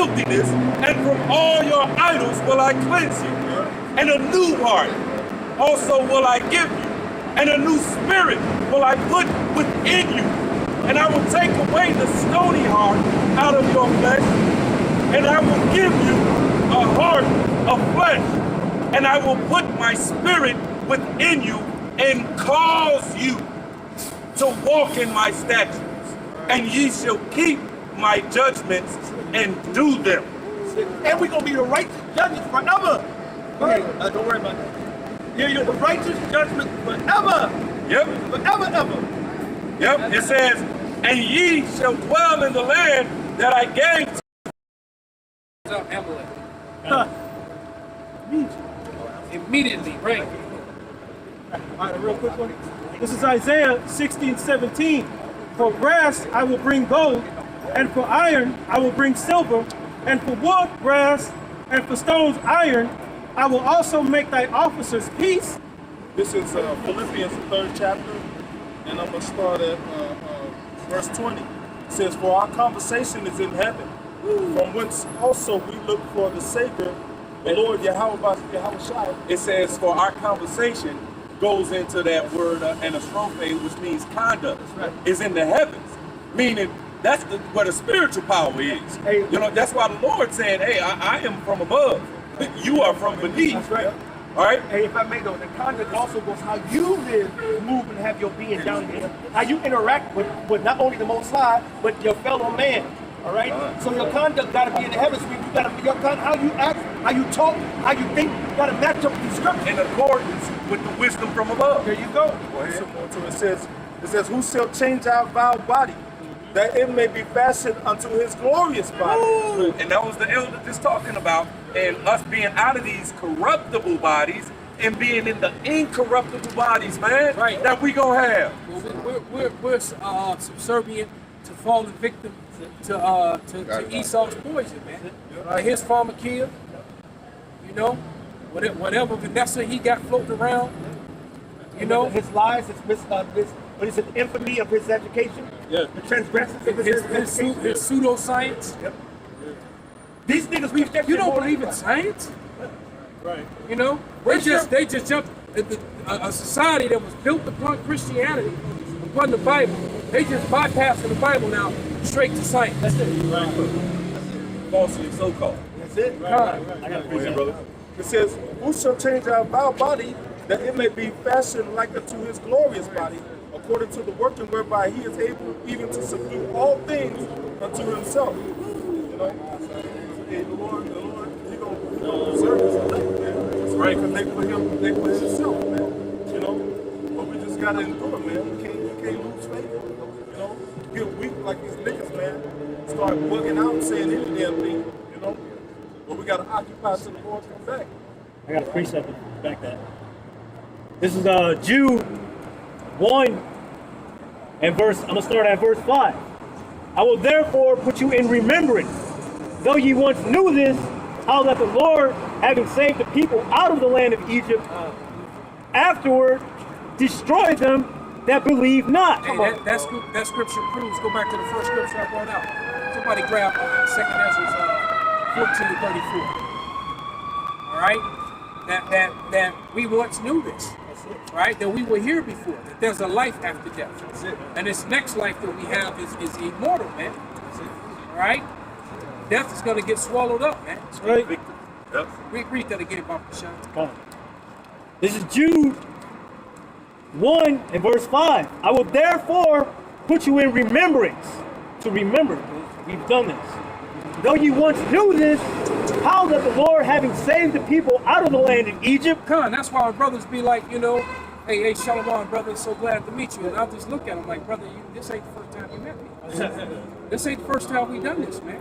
filthiness, and from all your idols will I cleanse you. And a new heart also will I give you, and a new spirit will I put within you. And I will take away the stony heart out of your flesh, and I will give you a heart of flesh, and I will put my spirit within you and cause you to walk in my statutes, and ye shall keep my judgments and do them. And we're going to be the righteous judges forever. Okay, don't worry about that. You're the righteous judgment forever. Yep. Forever, ever. Yep. It says, and ye shall dwell in the land that I gave to Immediately, right? All right, a real quick one. This is Isaiah 16:17. For brass I will bring gold, and for iron I will bring silver, and for wood brass, and for stones iron. I will also make thy officers peace. This is Philippians 3rd chapter, and I'm going to start at verse 20. It says, for our conversation is in heaven, from whence also we look for the Savior, the Lord Yahweh. It says, for our conversation goes into that word anastrophe, which means conduct, is in the heavens, meaning that's where the spiritual power is. Hey, you know, that's why the Lord said, hey, I am from above. You are from beneath. That's right. All right? Hey, if I may though, the conduct also goes how you live, move, and have your being down here. How you interact with not only the Most High, but your fellow man. All right? So your conduct got to be in the heavens. You got to be how you act, how you talk, how you think. You got to match up with the scripture. In accordance with the wisdom from above. There you go. It says, who shall change our vile body, that it may be fashioned unto his glorious body. Ooh, and that was the elder just talking about, and us being out of these corruptible bodies and being in the incorruptible bodies, man, Right. that we gonna have. We're subservient to fallen victim to Esau's poison, man. His pharmakia, you know, whatever Vanessa he got floating around, you know, His lies, what is it, the infamy of his education? Yeah. The transgressions of his education? his pseudoscience. Yep. These niggas reach that You shit don't more believe than in us. science? Right. You know, they just jumped a society that was built upon Christianity, upon the Bible. They just bypassing the Bible now straight to science. That's it. Falsely so-called. That's it. Right. I got to Go ahead, brother. It says, who shall change our vile body, that it may be fashioned like unto his glorious body, according to the working whereby he is able even to subdue all things unto himself. You know? Hey, the Lord, he gonna serve his elect, man. That's right, because they put himself, man. You know? But we just gotta endure, man. We can't lose faith. You know? Get weak like these niggas, man. Start bugging out and saying any damn thing, you know? But we gotta occupy till the Lord comes back. I got a precept to back that. This is Jude 1 and verse, I'm going to start at verse 5. I will therefore put you in remembrance, though ye once knew this, how that the Lord, having saved the people out of the land of Egypt, afterward destroyed them that believe not. Hey, that scripture proves. Go back to the first scripture I brought out. Somebody grab 2 Ezra 14:34. All right, that we once knew this. Right, that we were here before. That there's a life after death. And this next life that we have is immortal, man. All right, death is going to get swallowed up, man. Right. Yep. Read that again, Papa Sean. This is Jude 1 and verse 5. I will therefore put you in remembrance. To remember, we've done this. Though you once knew this, how that the Lord, having saved the people out of the land of Egypt. That's why our brothers be like, you know, hey, Shalom, brother, so glad to meet you. And I'll just look at them like, brother, this ain't the first time you met me. This ain't the first time we done this, man.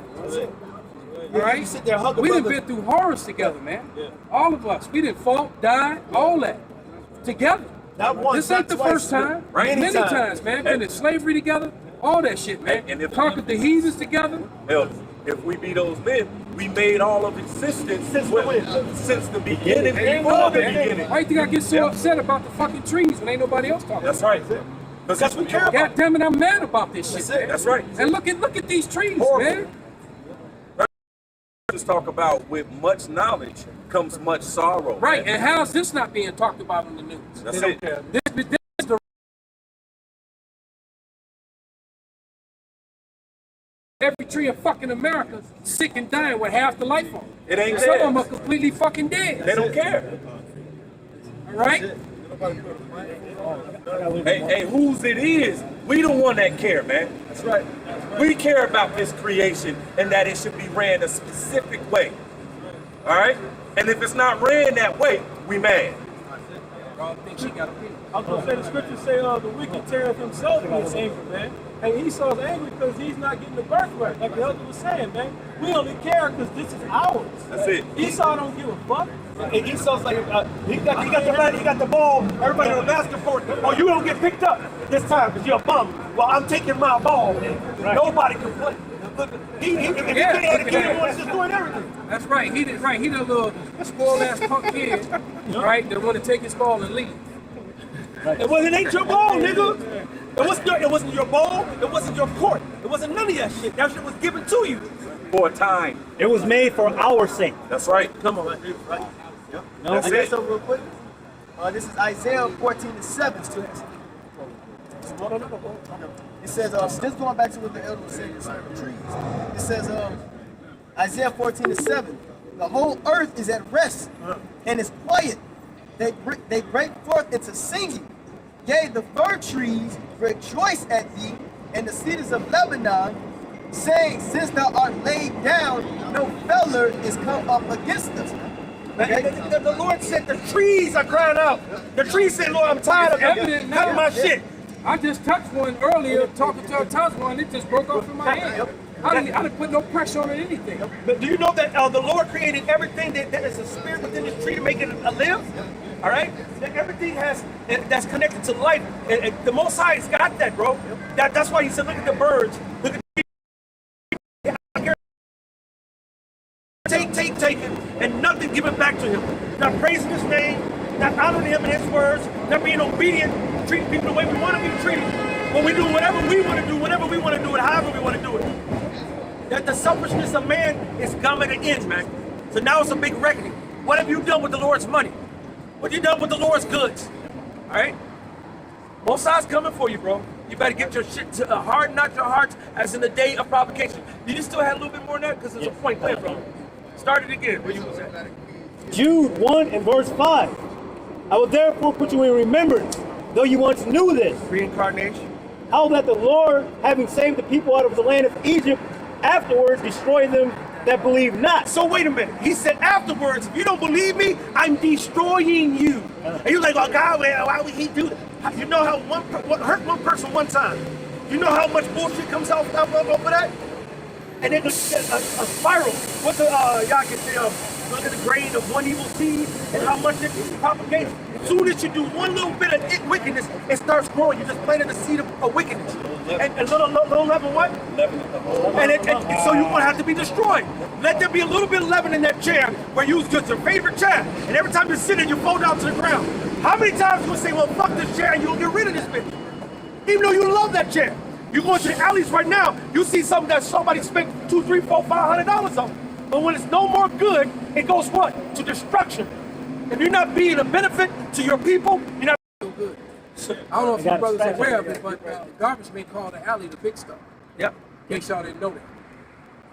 All right? You sit there, hug a We done brother. been through horrors together, man. All of us. We done fought, died, all that. Together. Not once, This ain't not the twice, first time. Right. Many times, man. Been in slavery together. All that shit, man. And if- Conquered the heathens together. Hell, if we be those men, we made all of existence since the beginning, before the beginning. Why you think I get so upset about the fucking trees when ain't nobody else talking? That's right. Because we care about God damn it, I'm mad about this shit, man. That's right. And look at these trees, Horrible. man. scriptures talk about with much knowledge comes much sorrow. Right, man. and how is this not being talked about on the news? That's They it. don't care. This is the every tree in fucking America sick and dying with half the life on. It ain't Some of there. them are completely fucking dead. They don't care. All right? Hey, whose it is, we the one that care, man. That's right. We care about this creation and that it should be ran a specific way. All right? And if it's not ran that way, we mad. Rob thinks she got a pee. I was gonna say the scriptures say the wicked teareth himself in his anger, man. And Esau's angry because he's not getting the birthright, like the elder was saying, man. We only care because this is ours. That's it. Esau don't give a fuck. And Esau's like, he got the ball. Everybody on the basketball. Oh, you don't get picked up this time because you're a bum. Well, I'm taking my ball. Nobody can play. He had a kid who was just doing everything. That's right. He did right. He the little spoiled ass punk kid, right? That want to take his ball and leave. It ain't your ball, nigga. It wasn't your ball. It wasn't your court. It wasn't none of that shit. That shit was given to you. For a time. It was made for our sake. That's right. Come on. Right. Yep. That's I got it. something real quick. This is Isaiah 14:7. It says, just going back to what the elder was saying concerning the trees. It says, Isaiah 14:7. The whole earth is at rest and is quiet. They break forth into singing. Yea, the fir trees rejoice at thee, and the cedars of Lebanon, saying, since thou art laid down, no feller is come up against us. Okay? The Lord said the trees are crying out. The trees said, Lord, I'm tired of Evident now. cutting my shit. I just touched one earlier, talking to a Tosma, and it just broke off in my hand. I didn't put no pressure on it, anything. But do you know that the Lord created everything that is a spirit within this tree to make it live? All right? That everything that's connected to life. And the Most High has got that, bro. That's why he said, look at the birds. Look at take it, and nothing given back to him. Not praising his name, not honoring him and his words, not being obedient, treating people the way we want to be treated. When we do whatever we want to do, whenever we want to do it, however we want to do it. That the selfishness of man is coming to end, man. So now it's a big reckoning. What have you done with the Lord's money? What have you done with the Lord's goods? All right? Both sides coming for you, bro. You better get your shit to harden not your hearts as in the day of provocation. Did you still have a little bit more than that? Because there's a point there, bro. Start it again. Where you was at? Jude 1 and verse 5. I will therefore put you in remembrance, though you once knew this, Reincarnation. how that the Lord, having saved the people out of the land of Egypt, afterwards destroyed them that believe not. So wait a minute. He said afterwards, if you don't believe me, I'm destroying you. And you're like, oh God, why would he do that? You know how what hurt one person one time? You know how much bullshit comes out of that? And then a spiral. What's the y'all can say? Look at the grain of one evil seed and how much it propagates. As soon as you do one little bit of wickedness, it starts growing. You just planted the seed of wickedness. And a little leaven what? And so you're going to have to be destroyed. Let there be a little bit of leaven in that chair where you was just your favorite chair. And every time you sit in, you fall down to the ground. How many times you going to say, well, fuck this chair and you'll get rid of this bitch? Even though you love that chair. You go to the alleys right now, you see something that somebody spent $200, $300, $400, $500 on. But when it's no more good, it goes what? To destruction. If you're not being a benefit to your people, you're not Good. I don't know if you brothers are aware of it, but garbage men call the alley the big stuff. Yep. In case y'all didn't know that.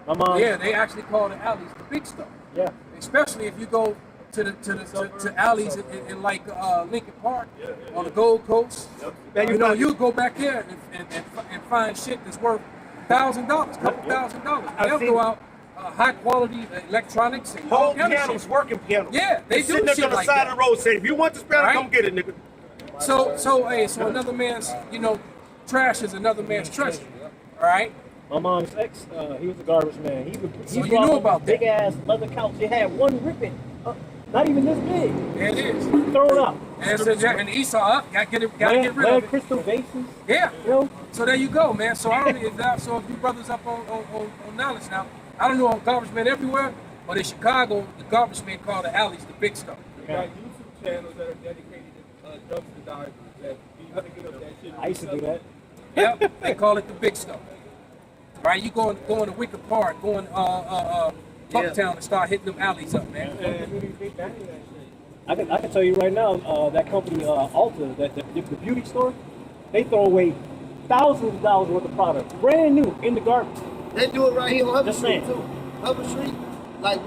My mom, Yeah, they actually call the alleys the big stuff. yeah. Especially if you go to alleys in like Lincoln Park on the Gold Coast. You know, you'll go back there and find shit that's worth $1,000, couple $1,000. They'll go out high quality electronics and all whole kind of pianos, shit. working pianos. Yeah, they do sitting up shit on the like side that. of the road saying, if you want this piano, Right? come get it, nigga. So another man's, trash is another man's treasure. All right. My mom's ex, he was a garbage man. He you know about big that. ass leather couch. It had one ribbon, not even this big. There it is. Throw it out. And Esau up, gotta get rid of it. Crystal vases. Yeah. You know? So there you go, man. So I don't so if you brothers up on knowledge now, I don't know on garbage men everywhere, but in Chicago, the garbage men call the alleys the big stuff. We got YouTube channels that are dedicated to dumpster divers that be picking up that shit. I used to do that. Yep, they call it the big stuff. Right? You going to Wicker Park, going Bucktown and start hitting them alleys up, man. I can tell you right now, that company Ulta, the beauty store, they throw away thousands of dollars worth of product, brand new, in the garbage. They do it right here on Hubbard Just Street saying. too. Hubbard Street, like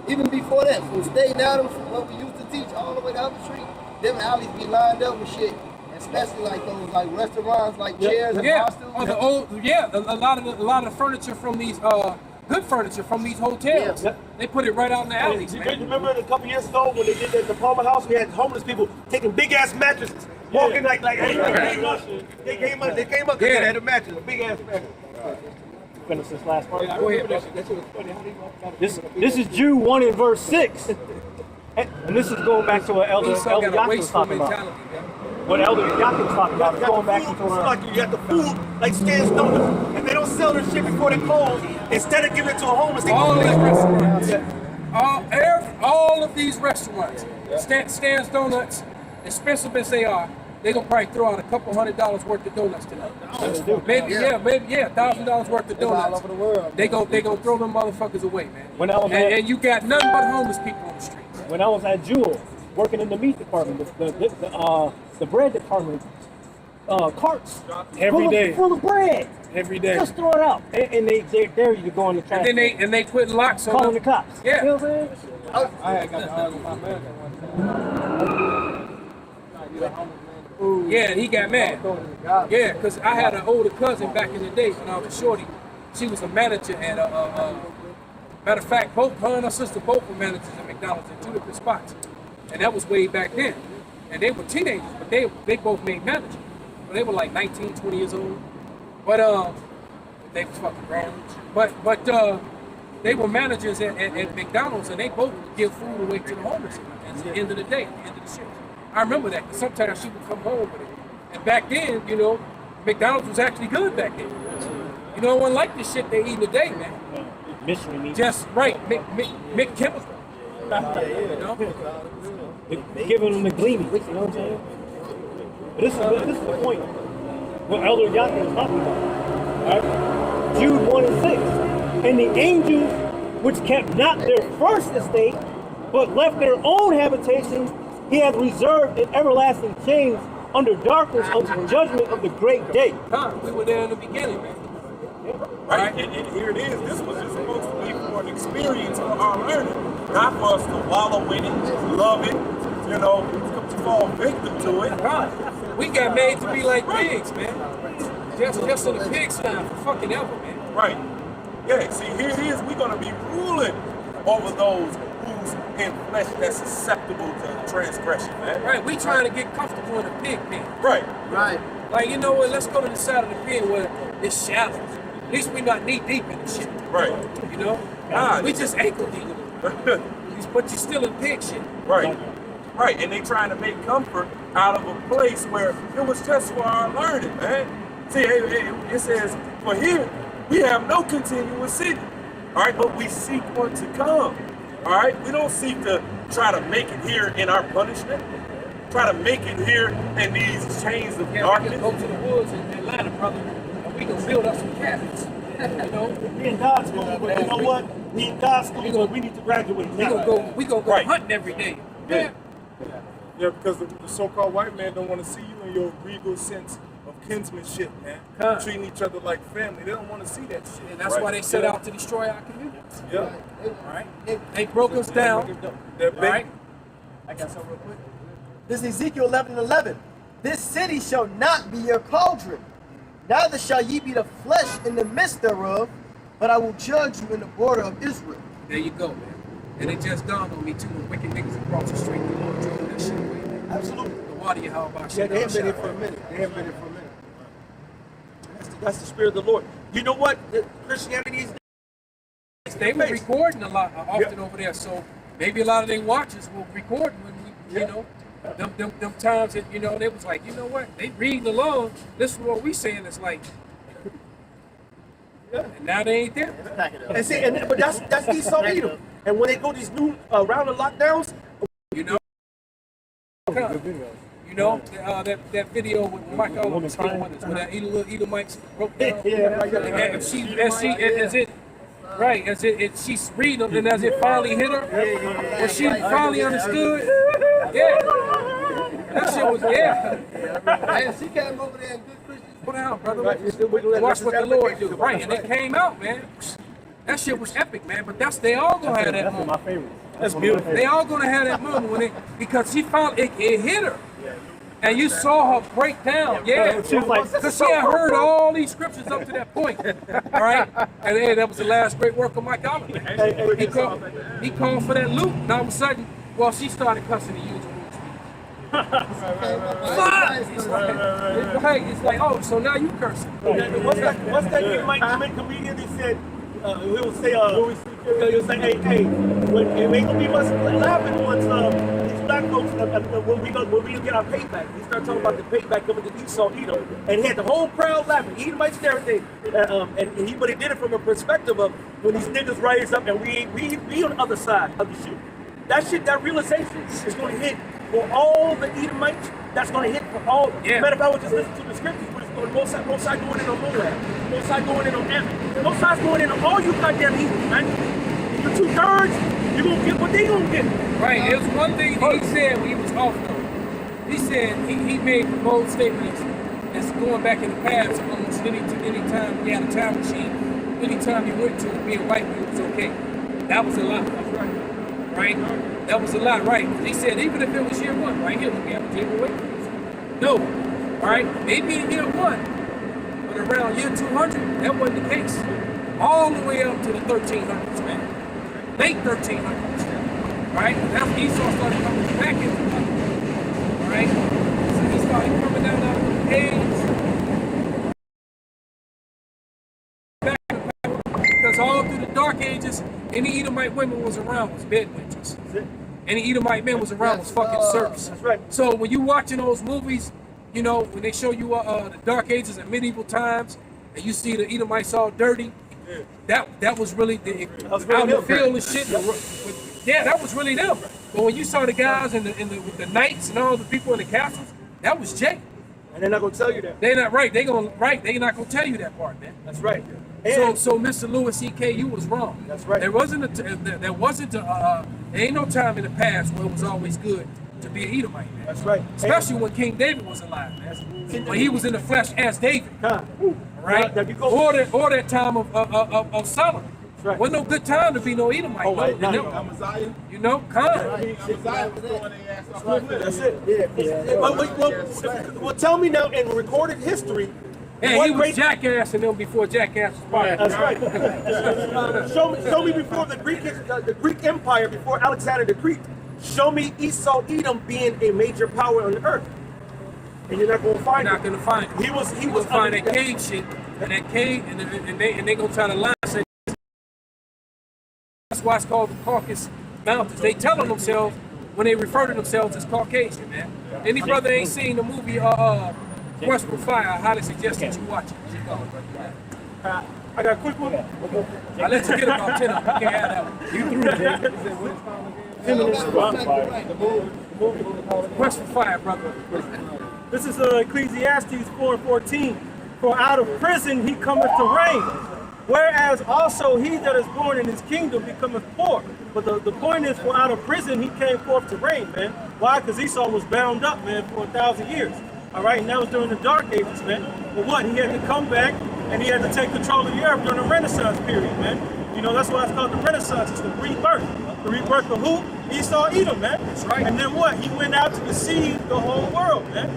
even before that, from State Adams, from what we used to teach, all the way to Hubbard Street, them alleys be lined up with shit. Especially like those like restaurants, like chairs and hostels. Oh, the old, a lot of the furniture from these good furniture from these hotels. Yep. They put it right out in the alleys, You man. remember a couple years ago when they did that at the Palmer House? We had homeless people taking big ass mattresses, walking like hey, they came up because they had a mattress, a big ass mattress. Finish this last part. Go ahead, bro. This is Jude 1 and verse 6. And this is going back to what Elder Esau got a Yakin was wasteful talking about. mentality, man. What Elder Yakin was talking about is going back into like you got the food like Stan's Donuts, and they don't sell their shit before they close. Instead of giving it to a homeless, they All go these to restaurants, all of these restaurants, Stan's Donuts, expensive as they are, they gonna probably throw out a couple $100 worth of donuts to them. Maybe $1,000 worth of donuts. all over the world. They gonna throw them motherfuckers away, man. When I was at- and you got nothing but homeless people on the streets. When I was at Jewel, working in the meat department, the bread department, carts Every day. full of bread. every day. Just throw it out, and they dare you to go on the trash. And then they put locks on calling them. the cops. Yeah. You know what I'm saying? I had got to argue with my man Yeah, and he got mad. Yeah, because I had an older cousin back in the day when I was a shorty. She was a manager at matter of fact, both her and her sister both were managers at McDonald's in 2 different spots. And that was way back then. And they were teenagers, but they both made managers. But they were like 19, 20 years old. But they was fucking grown. But they were managers at McDonald's, and they both give food away to the homeless at the end of the day, at the end of the shift. I remember that, because sometimes she would come home with it. And back then, you know, McDonald's was actually good back then. You know, it wasn't like the shit they eat today, man. Mystery meat. Just right, McChemical. You know? They're giving them the gleaming. You know what I'm saying? But this is the point. What Elder Yakin was talking about. Right? Jude 1 and 6. And the angels which kept not their first estate, but left their own habitation, he hath reserved in everlasting chains under darkness unto the judgment of the great day. We were there in the beginning, man. Right? And here it is. This was just supposed to be for an experience for our learning, not for us to wallow in it, love it, you know, to fall victim to it. Right. We got made to be like pigs, man. Just in the pigsty for fucking ever, man. Right. Yeah, see, here it is. We're going to be ruling over those who's in flesh that's susceptible to transgression, man. Right, we trying to get comfortable in the pig pen. Right. Right. Like, you know what, let's go to the side of the pen where it's shallow. At least we not knee deep in the shit. Right. You know? Ah, We just ankle deep in it. But you're still in pig shit. Right. Right. And they trying to make comfort out of a place where it was just for our learning, man. See, it says, for here, we have no continuous city. All right, but we seek one to come. All right, we don't seek to try to make it here in our punishment. Try to make it here in these chains of Yeah, we darkness. can go to the woods in Atlanta, brother, and we can build up some cabins. You know? We in God's school, but you know what? We in God's school, so we need to graduate. We gonna go Right. hunting every day. Yeah. Yeah, because the so-called white man don't want to see you in your regal sense of kinsmanship, man. Huh. Treating each other like family. They don't want to see that shit. And that's why they set out to destroy our community. Yeah. All right? They broke us down. That All right? I got something real quick. This is Ezekiel 11:11. This city shall not be your cauldron, neither shall ye be the flesh in the midst thereof, but I will judge you in the border of Israel. There you go, man. And it just dawned on me too when wicked niggas across the street, the Lord drove that shit away, man. Absolutely. The water you how about Yeah, shit. they have been here for a minute. They have been here for a minute. That's the spirit of the Lord. You know what? Christianity is. They were recording a lot often over there, so maybe a lot of their watchers will record when we, you know, them times that, you know, they was like, you know what, they reading along, this is what we saying, it's like, and now they ain't there. And see, but that's Esau Edom. And when they go these new round of lockdowns, You know? You know, that video with Mike where that Edomites broke down. Yeah, And she, as it, Right, she's reading them, and as it finally hit her, when she finally understood, yeah, that shit was, And she came over there in good Christian. Put down, brother. Watch what the Lord do. Right, and it came out, man. That shit was epic, man. But they all gonna have that That's moment. my favorite. That's beautiful. They all gonna have that moment when because she found it hit her. And you saw her break down, yeah. She was like, Because she had heard all these scriptures up to that point, all right? And then that was the last great work of Mike Oliver. He called for that loop, and all of a sudden, well, she started cussing the usual. It's like, oh, so now you cursing. What's that Edomite comedian? He said, he would say, hey, it ain't gonna be much laughing once these black folks when we get our payback. He started talking about the payback coming to Esau, Edom, and he had the whole crowd laughing. Edomites and everything, but he did it from a perspective of when these niggas rise up and we on the other side of the shit. That shit, that realization is going to hit for all the Edomites. That's going to hit for all. Yeah. Matter of fact, I would just listen to the scriptures. Both sides going in on Moab. Both sides going in on Ammon. Both sides going in on all you goddamn Edom, man. You're 2/3, you're going to get what they going to get. Right, it was one thing he said when he was off though. He said he made bold statements that's going back in the past almost any time he had a time machine, anytime he went to being white people was okay. That was a lot. That's right. Right? That was a lot, right? He said even if it was year one, right here, look at Jay away. No. All right, maybe in year one, but around year 200, that wasn't the case. All the way up to the 1300s, man. Late 1300s, right? That's when Esau started coming back into the country, right? So he started coming down out of the caves. Because all through the Dark Ages, any Edomite women was around was bed wenches. Any Edomite men was around was fucking serfs. That's right. So when you watching those movies, you know, when they show you the Dark Ages and medieval times, and you see the Edomites all dirty, that was really out in the field and shit. Yeah, that was really them. But when you saw the guys with the knights and all the people in the castles, that was Jay. And they're not going to tell you that. They're not right. They're not gonna tell you that part, man. That's right. So Mr. Louis C.K., you was wrong. That's right. There ain't no time in the past where it was always good to be an Edomite, man. That's right. Especially when King David was alive, man. When he was in the flesh as David. Right? Now, Or that time of Solomon. Right. Wasn't no good time to be no Edomite. Oh, right. Amaziah. You know, Khan. Amaziah was throwing their ass off the cliff. That's it. Well, tell me now, in recorded history, Yeah, he was jackassing them before jackass was part. That's right. Show me before the Greek Empire, before Alexander the Greek. Show me Esau Edom being a major power on the earth, and you're not going to find You're not it. going to find it. He was You'll find that cave shit, and that cave, and they gonna try to lie and say that's why it's called the Caucasus Mountains. They telling themselves when they refer to themselves as Caucasian, man. Any brother ain't seen the movie Quest for Fire, I highly suggest that you watch it. I got a quick one. I let you get about 10 of them. You can't have that one. You threw it, Quest for Fire, brother. This is Ecclesiastes 4:14. For out of prison he cometh to reign, whereas also he that is born in his kingdom becometh poor. But the point is, for out of prison he came forth to reign, man. Why? Because Esau was bound up, man, for 1,000 years. All right, and that was during the Dark Ages, man. But what? He had to come back and he had to take control of the earth during the Renaissance period, man. You know, that's why it's called the Renaissance. It's the rebirth. The rebirth of who? Esau Edom, man. That's right. And then what? He went out to deceive the whole world, man.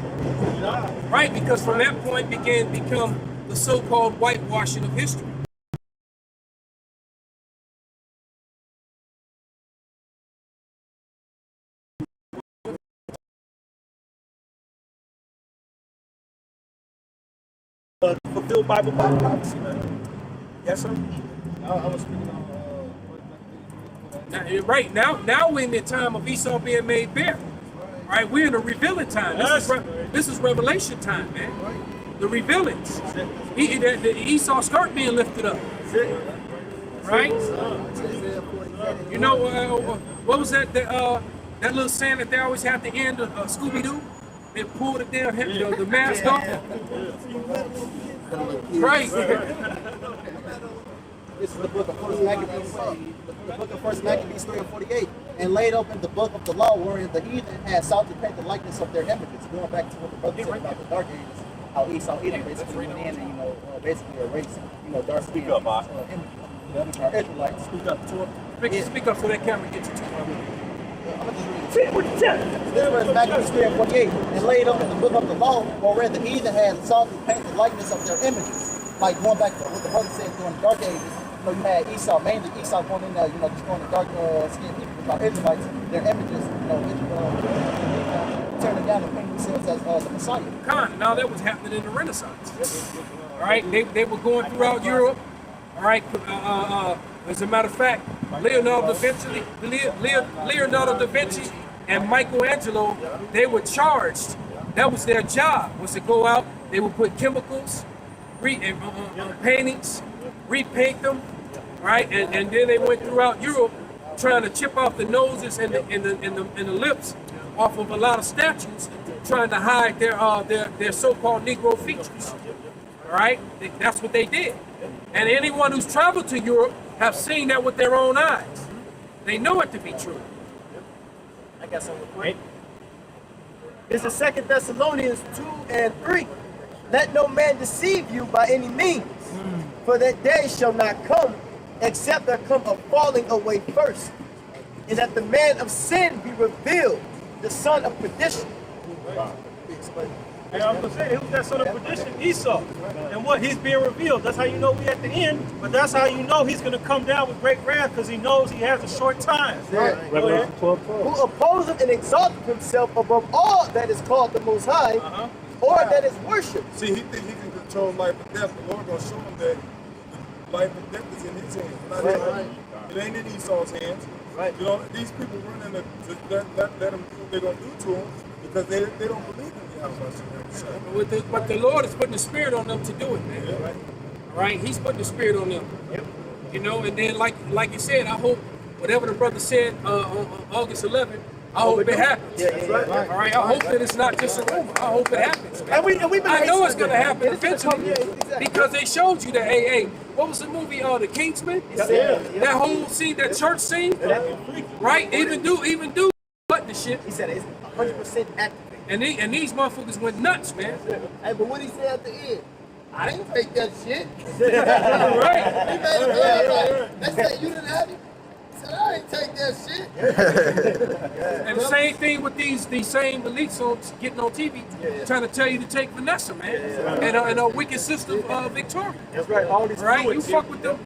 You know? Right, because from that point become the so-called whitewashing of history. Fulfill Bible prophecy, man. Yes, sir. I was speaking on Right, now we're in the time of Esau being made bare. Right, we're in the revealing time. This is revelation time, man. The revealings. The Esau skirt being lifted up. Right? You know, what was that? That little saying that they always have to end of Scooby-Doo? They pulled it down, the mask off. Right. this is the book of First Maccabees, the book of First Maccabees 3 and 48, and laid open the book of the law, wherein the heathen had sought to paint the likeness of their images. Going back to what the brother said about the Dark Ages, how Esau Edom basically went in and basically erased dark skin images. The other are Israelites. Speak up to him. Speak up so that camera gets you too. I'm gonna just read it. This was Maccabees 3 and 48, and laid open the book of the law, wherein the heathen had sought to paint the likeness of their images. Like going back to what the brother said during the Dark Ages, you had Esau, mainly Esau going in there, destroying the dark skinned people about Israelites, their images, turning down and painting themselves as the Messiah. Now that was happening in the Renaissance. All right, they were going throughout Europe. All right, as a matter of fact, Leonardo da Vinci and Michelangelo, they were charged. That was their job, was to go out. They would put chemicals, paintings, repaint them, right? And then they went throughout Europe trying to chip off the noses and the lips off of a lot of statues, trying to hide their so-called Negro features. All right, that's what they did. And anyone who's traveled to Europe have seen that with their own eyes. They know it to be true. I got something quick. This is 2 Thessalonians 2 and 3. Let no man deceive you by any means, for that day shall not come, except there come a falling away first, and that the man of sin be revealed, the son of perdition. And I'm gonna say, who's that son of perdition? Esau. And what? He's being revealed. That's how you know we at the end. But that's how you know he's gonna come down with great wrath, because he knows he has a short time. Revelation 12:12. Who opposeth and exalteth himself above all that is called the Most High, or that is worshipped. See, he think he can control life and death. The Lord gonna show him that life and death is in his hands, not his. It ain't in Esau's hands. Right. These people running to let them do what they're gonna do to him because they don't believe in Yahweh. But the Lord is putting the spirit on them to do it, man. Yeah. All right, He's putting the spirit on them. Yep. And then like you said, I hope whatever the brother said on August 11th, I hope it happens. Yeah, right. All right, I hope that it's not just a rumor. I hope it happens. Man. And we've been I know it's going to happen It's gonna eventually come, yeah, exactly. because they showed you that. Hey, what was the movie? The Kingsman. That whole scene, that church scene, right? Even do button the shit. He said it's 100% activated. And these motherfuckers went nuts, man. Hey, but what he said at the end, I didn't take that shit. Right. He made it very right. They said you didn't have it. He said I didn't take that shit. And the same thing with these same elites getting on TV, trying to tell you to take Vanessa, man, and a wicked sister, Victoria. That's right. All these Right? fluids, You fuck with them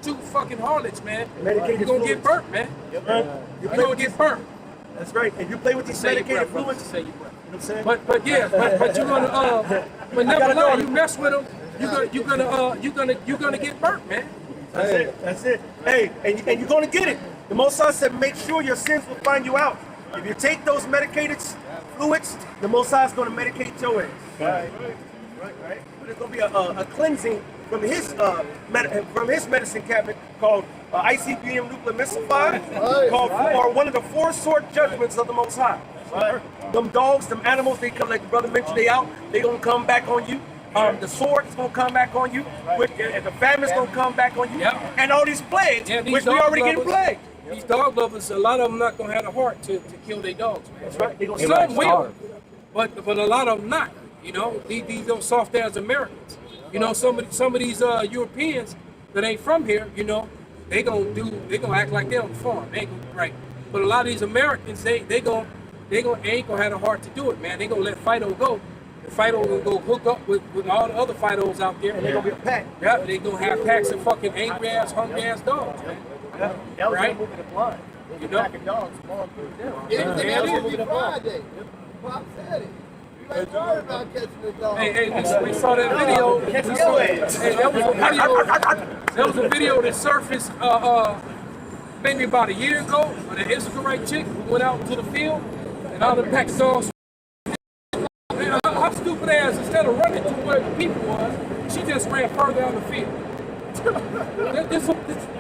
two fucking harlots, man. You're gonna get burnt, man. You're gonna get burnt. That's right. And you play with these medicated fluids. Say your breath. You know what I'm saying? But you're gonna but never mind, you mess with them, you're gonna get burnt, man. That's it. That's it. Hey, and you're going to get it. The Most High said, make sure your sins will find you out. If you take those medicated fluids, the Most High is going to medicate your ass. Right. But there's going to be a cleansing from his medicine cabinet called ICBM nuclear missile fire, called for one of the 4 sword judgments of the Most High. Them dogs, them animals, they come, like the brother mentioned, they out. They gonna come back on you. The sword is gonna come back on you. And the famine's gonna come back on you. Yep. And all these plagues, Yeah, these which we dog already getting lovers- plagued. These dog lovers, a lot of them not gonna have the heart to kill their dogs, man. That's right. They gonna Some will, but a lot of them not. These don't soft as Americans. Some of these Europeans that ain't from here, they gonna act like they on the farm. They ain't gonna right. But a lot of these Americans, they ain't gonna have the heart to do it, man. They gonna let Fido go. And Fido gonna go hook up with all the other Fidos out there. And they're gonna be a pack. Yeah, they gonna have packs of fucking angry ass, hungry ass dogs, man. That was Right. moving the blind. You know? Pack of dogs going through them. Yeah, it is. Friday. Pop said it. You ain't worried about catching the dog. Hey, we saw that video. Hey, that was a video that surfaced maybe about a year ago. Where the Israelite chick went out to the field and all the pack of dogs. Man, her stupid ass, instead of running to where the people was, she just ran further down the field.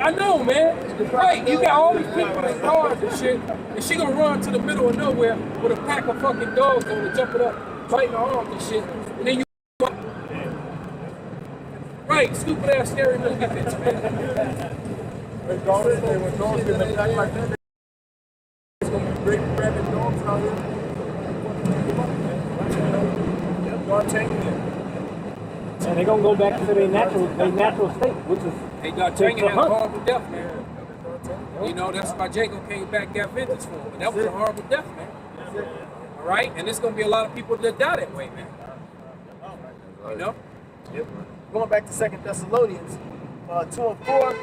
I know, man. Right, you got all these people in cars and shit, and she gonna run to the middle of nowhere with a pack of fucking dogs gonna jump it up, biting her arms and shit, and then you. Right, Right, stupid ass scary movie bitch, man. When dogs get attacked like that, it's gonna be great rabid dogs out here. God taking them. And they're gonna go back to their natural state, which is Hey, God taking had a horrible death, man. You know, that's why Jacob came back, got vengeance for him. But that was a horrible death, man. All right? And there's going to be a lot of people that die that way, man. You know? Yep. Going back to 2 Thessalonians 2 and 4,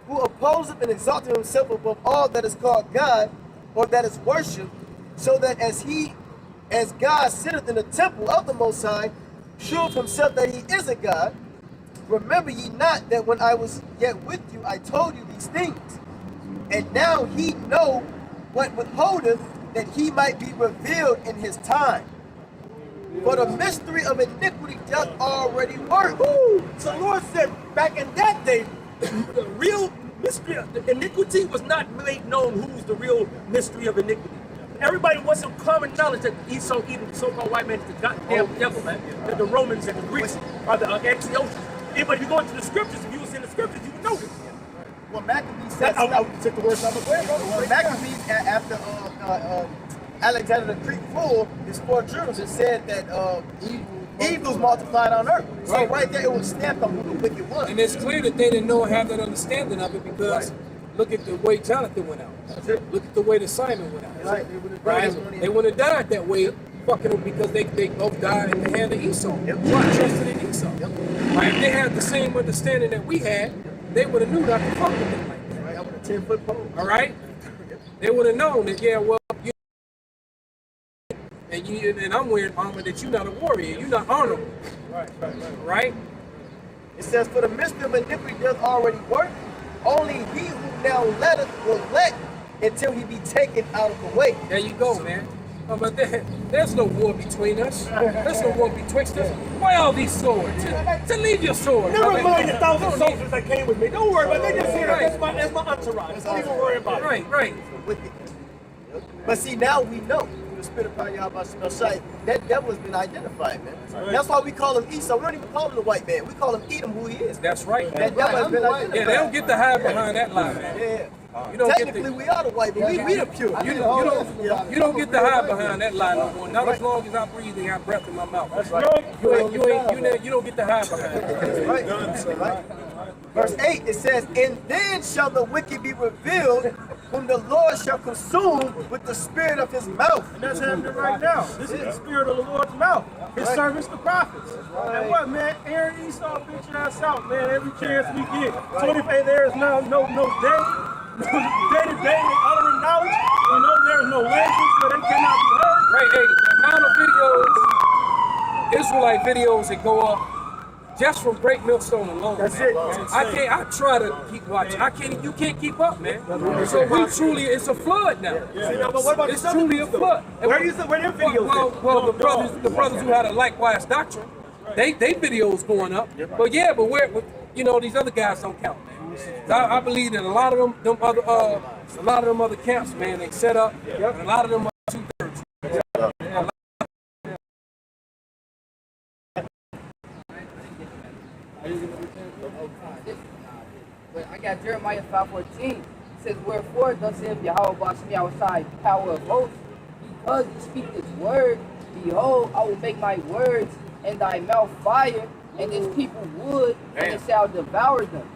who opposeth and exalteth himself above all that is called God, or that is worshipped, so that as God sitteth in the temple of the Most High, sheweth himself that he is a God. Remember ye not that when I was yet with you, I told you these things. And now he know what withholdeth, that he might be revealed in his time. For the mystery of iniquity doth already work. Woo! So the Lord said back in that day, the real mystery of the iniquity was not made known who's the real mystery of iniquity. Everybody wasn't common knowledge that Esau, even the so-called white man, is the goddamn devil, man. That the Romans and the Greeks are the Antiochus. But if you go into the scriptures, if you was in the scriptures, you would know this. Well, Maccabees said, I'll take the words out of my way, brother. well, Maccabees, after Alexander the Greek fool, his 4 journals, it said that evils multiplied on earth. So right there, it was stamped on who the wicked was. And it's clear that they didn't know have that understanding of it because look at the way Jonathan went out. Look at the way that Simon went out. Right. They wouldn't have died that way fucking them because they both died in the hand of Esau. Yep. Trusted in Esau. Right? If they had the same understanding that we had, they would have knew not to fuck with them like that. Right, I want a 10-foot pole. All right? They would have known that, yeah, well, and I'm wearing armor, that you're not a warrior, you're not honorable. Right? It says, for the mystery of iniquity does already work. Only he who now letteth will let until he be taken out of the way. There you go, man. Oh, but there's no war between us. There's no war betwixt us. Why all these swords? To leave your sword. Never mind the 1,000 soldiers that came with me. Don't worry about it. They just here. That's my entourage. Don't even worry about it. Right. But see, now we know the spirit of Yahweh that devil's been identified, man. That's why we call him Esau. We don't even call him the white man. We call him Edom, who he is. That's right. That devil has been identified. Yeah, they don't get to hide behind that lie, man. Yeah. You don't Technically, we are the white, but we the pure. You don't get to hide behind that lie no more. Not as long as I breathe and got breath in my mouth. That's right. You don't get to hide behind it. Right. Verse 8, it says, and then shall the wicked be revealed, whom the Lord shall consume with the spirit of his mouth. And that's happening right now. This is the spirit of the Lord's mouth. His servants, the prophets. And what, man? Aaron Esau picture us out, man, every chance we get. 25, there is now no day. Day-to-day uttering knowledge. You know, there's no language where they cannot be heard. Right, hey, the amount of videos, Israelite videos that go up just from Great Millstone alone. That's man. it. I try to keep watching. You can't keep up, man. So we truly, it's a flood now. But what about It's truly a flood. Where them videos? Well, the brothers who had a likewise doctrine, they videos going up. But where, these other guys don't count, man. I believe that a lot of them other camps, man, they set up, and a lot of them are 2/3. But I got Jeremiah 5:14. It says, wherefore thus saith Yahweh Bashmi outside power of hosts, because you speak this word, behold, I will make my words in thy mouth fire, and this people wood, and it shall devour them.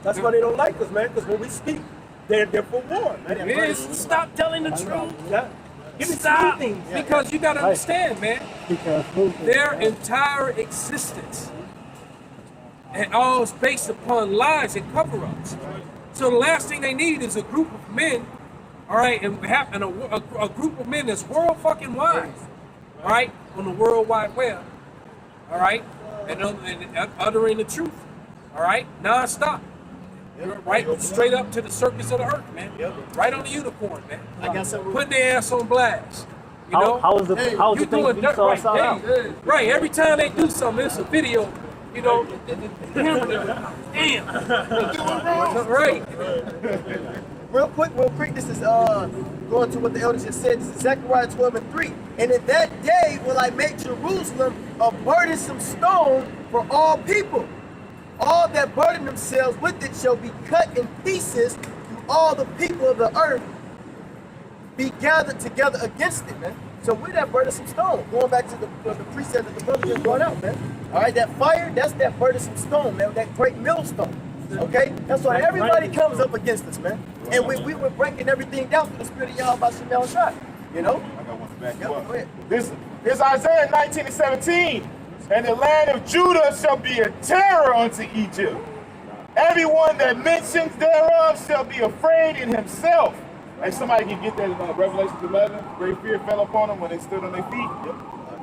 That's why they don't like us, man, because when we speak, they're for war, man. Stop telling the truth. Yeah. Give me Stop. something. Because you got to understand, man, their entire existence and all is based upon lies and cover-ups. So the last thing they need is a group of men, all right, and a group of men that's world fucking wise, all right, on the World Wide Web, all right, and uttering the truth, all right, non-stop, right, straight up to the circus of the earth, man, right on the unicorn, man. I got something. Putting their ass on blast. You know, How's the you thing doing dirt, Esau right? saw out? Right. Every time they do something, it's a video. You know, damn. Right. Real quick, this is going to what the elders just said. This is Zechariah 12:3. And in that day will I make Jerusalem a burdensome stone for all people. all that burden themselves with it shall be cut in pieces through all the people of the earth be gathered together against it, man. So we're that burdensome stone. Going back to the precept that the brother just brought out, man. All right, that fire, that's that burdensome stone, man, that great millstone. Okay? That's why everybody comes up against us, man. And we were breaking everything down through the spirit of Yahweh Shemel Shai. You know? I got one to back you up. Go ahead. This is Isaiah 19:17. And the land of Judah shall be a terror unto Egypt. Everyone that mentions thereof shall be afraid in himself. Like somebody can get that in Revelation 11. Great fear fell upon them when they stood on their feet.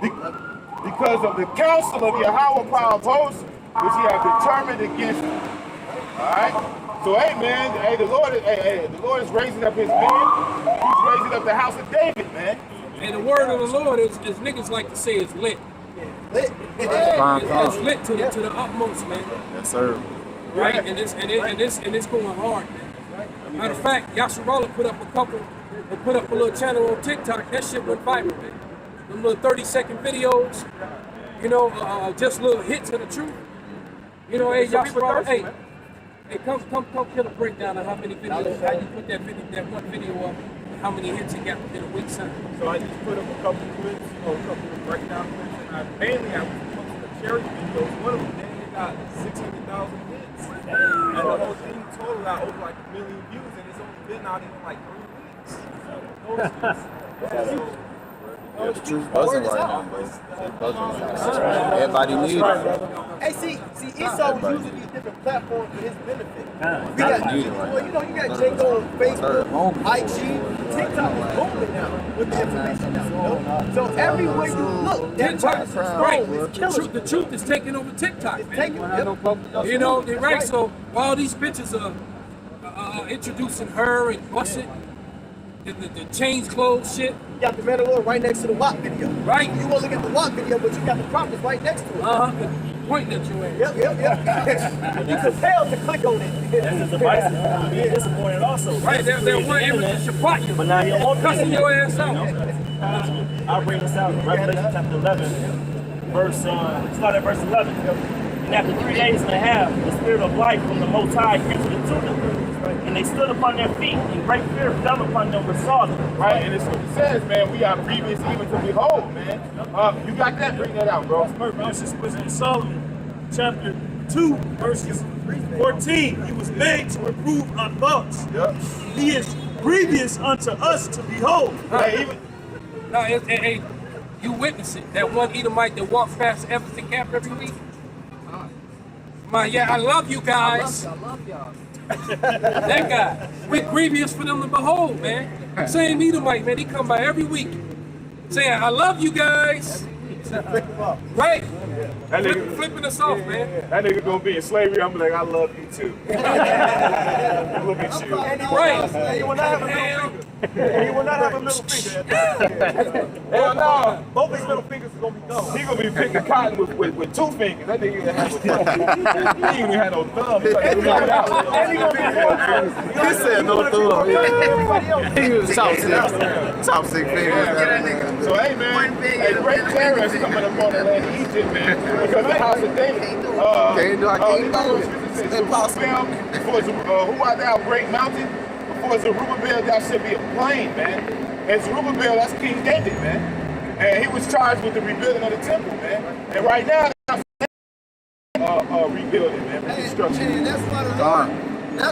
Because of the counsel of Yahweh power of hosts, which he have determined against them. Alright? So hey man, the Lord is raising up his men. He's raising up the house of David, man. And the word of the Lord is niggas like to say is lit. Lit. It's lit to the utmost, man. Yes, sir. Right? And it's going hard, man. Matter of fact, Yasharala put up a little channel on TikTok. That shit went viral, man. Them little 30-second videos, you know, just little hits of the truth. You know, hey, Yasharala, hey, come get a breakdown of how many videos, how you put that one video up, and how many hits it got within a week's time. So I just put up a couple clips, you know, a couple of breakdown clips, and I was posting the cherry videos. One of them, they got 600,000 hits. And the whole thing total got over like 1 million views, and it's only been out in like 3 weeks. Yeah, the truth buzzing right now, bro. Everybody needs it. Hey, see, Esau was using these different platforms for his benefit. We Everybody needs it right well, you know, you got Django on Facebook, IG, TikTok is booming now with the information now. You know? So everywhere you look, that TikTok, right? is killing. The truth is taking over TikTok, It's man. taking, You know, they're right. So while these bitches are introducing her and busting the chains clothes shit, you got the Mandalorian right next to the WAP video. right? You won't look at the WAP video, but you got the prophets right next to it. Pointing at your ass. Yep. You compelled to click on it. That's the devices are being disappointed also. Right, they're one image to support you. But now you're on cussing your ass out. I'll bring this out. Revelation chapter 11, start at verse 11. And after 3 days and a half, the spirit of life from the Most High entered into them. And they stood upon their feet, and great fear fell upon them which saw them. Right, and it's what it says, man. We are previous even to behold, man. You got that? Bring that out, bro. This is in Solomon, chapter 2, verses 14. He was made to reprove our thoughts. Yep. He is grievous unto us to behold. No, hey, you witness it. That one Edomite that walks past Everton Camp every week. I love you guys. I love y'all. That guy. We're grievous for them to behold, man. Same Edomite, man. He come by every week saying, I love you guys. Right? That nigga, Flipping us off, man. that nigga gonna be in slavery. I'm like, I love you too. Look at you. Right. He will not have a middle finger. He will not have a middle finger. Hell no. Both his middle fingers are going to be gone. He gonna be picking cotton with 2 fingers. That nigga ain't have he ain't even had no thumb. He like, And he going to be He said no thumb. He was chopstick fingers. So hey man, a great terror is coming up on the land of Egypt, man, because the house of David. Can't do it. It's impossible. Who art thou, great mountain? Before Zerubbabel, thou should be a plain, man. And Zerubbabel, that's King David, man. And he was charged with the rebuilding of the temple, man. And right now, rebuilding, man, reconstruction. Hey, that's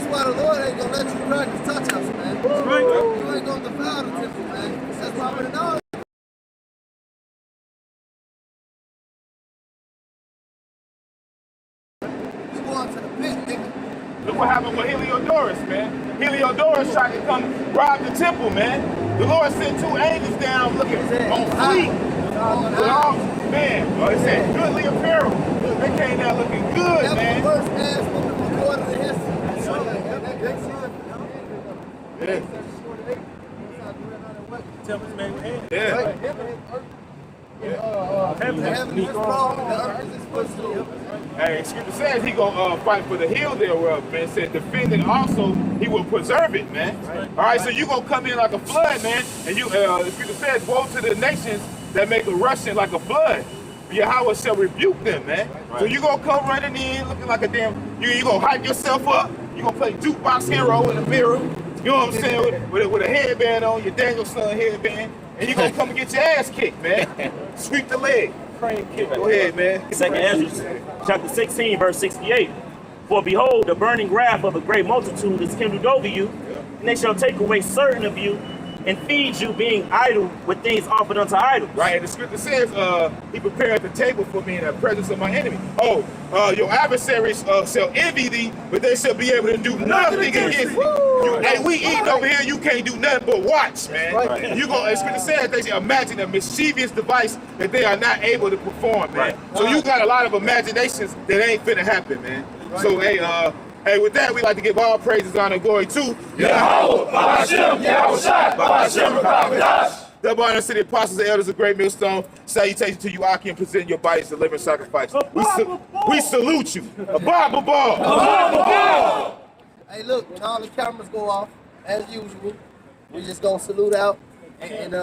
why the Lord ain't gonna let you practice touch-ups, man. right. You ain't gonna defile the temple, man. That's why we're the You going to the pit, nigga. Look what happened with Heliodorus, man. Heliodorus tried to come rob the temple, man. The Lord sent 2 angels down looking on fleek. With all, man, it said goodly apparel. They came down looking good, That's man. the first ass woman recorded in history. Temples made with hands. Heaven is strong, the earth is footstool. Hey, Scripture says he gonna fight for the hill thereof, man. Said defend it also, he will preserve it, man. All right, so you gonna come in like a flood, man. And you, the Scripture says, woe to the nations that make a rushing like a flood. Yahweh shall rebuke them, man. So you gonna come running in looking like a damn, you gonna hype yourself up, you gonna play jukebox hero in the mirror, you know what I'm saying, with a headband on, your Daniel son headband, and you gonna come and get your ass kicked, man. Sweep the leg. Crane kick. Go ahead, man. Second Ezra, chapter 16, verse 68. For behold, the burning wrath of a great multitude is kindled over you, and they shall take away certain of you, and feed you, being idle with things offered unto idols. Right, and the scripture says, he prepared the table for me in the presence of my enemy. Your adversaries shall envy thee, but they shall be able to do nothing against you. Hey, we eating over here, you can't do nothing but watch, man. Right. You gonna, the scripture says, they shall imagine a mischievous device that they are not able to perform, man. Right. So you got a lot of imaginations that ain't finna happen, man. Right. So, hey, with that, we like to give all praises, honor, and glory to Yahweh, Hashem, Yahweh, Hashem, Rakavidash. Double honor to the apostles and elders of Great Millstone. Salutations to you, Aki, and present your bodies as a living sacrifice. We salute you. A Bible ball. Hey, look, when all the cameras go off, as usual, we just gonna salute out and